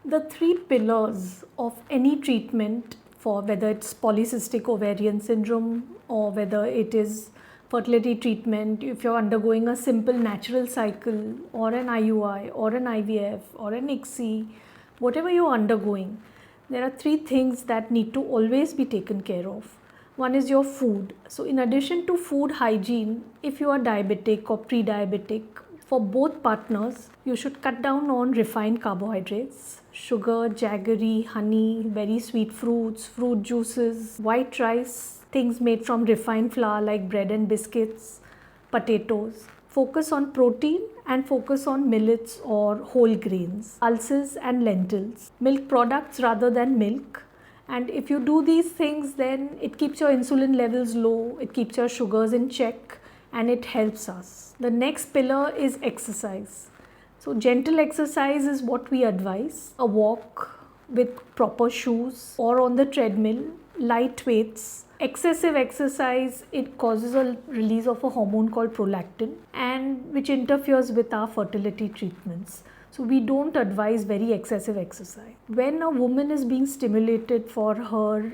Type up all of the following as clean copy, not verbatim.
The three pillars of any treatment, for whether it's polycystic ovarian syndrome or whether it is fertility treatment, if you're undergoing a simple natural cycle or an IUI or an IVF or an ICSI, whatever you're undergoing, there are three things that need to always be taken care of. One is your food. So in addition to food hygiene, if you are diabetic or pre-diabetic, for both partners, you should cut down on refined carbohydrates, sugar, jaggery, honey, very sweet fruits, fruit juices, white rice, things made from refined flour like bread and biscuits, potatoes. Focus on protein and focus on millets or whole grains, pulses and lentils, milk products rather than milk. And if you do these things, then it keeps your insulin levels low, it keeps your sugars in check, and it helps us. The next pillar is exercise. So gentle exercise is what we advise. A walk with proper shoes or on the treadmill, light weights. Excessive exercise, it causes a release of a hormone called prolactin, and which interferes with our fertility treatments. So we don't advise very excessive exercise. When a woman is being stimulated for her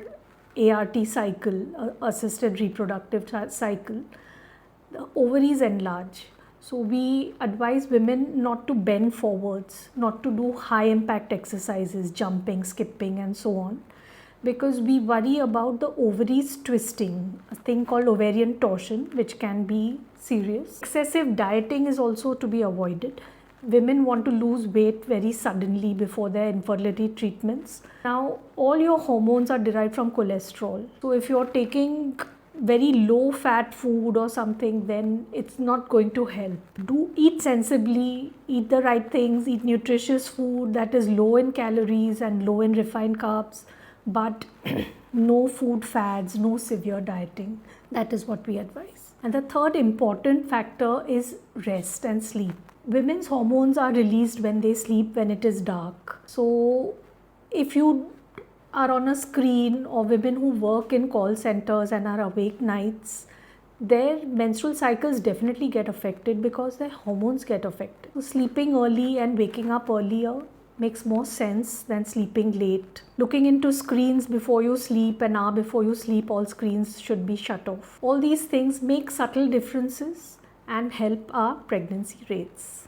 ART cycle, assisted reproductive cycle, the ovaries enlarge. So we advise women not to bend forwards, not to do high impact exercises, jumping, skipping and so on, because we worry about the ovaries twisting, a thing called ovarian torsion, which can be serious. Excessive dieting is also to be avoided. Women want to lose weight very suddenly before their infertility treatments. Now, all your hormones are derived from cholesterol. So if you're taking very low fat food or something, then it's not going to help. Do eat sensibly, eat the right things, eat nutritious food that is low in calories and low in refined carbs, but no food fads, no severe dieting. That is what we advise. And the third important factor is rest and sleep. Women's hormones are released when they sleep, when it is dark. So if you are on a screen, or women who work in call centers and are awake nights, their menstrual cycles definitely get affected because their hormones get affected. So sleeping early and waking up earlier makes more sense than sleeping late. Looking into screens before you sleep, an hour before you sleep, all screens should be shut off. All these things make subtle differences and help our pregnancy rates.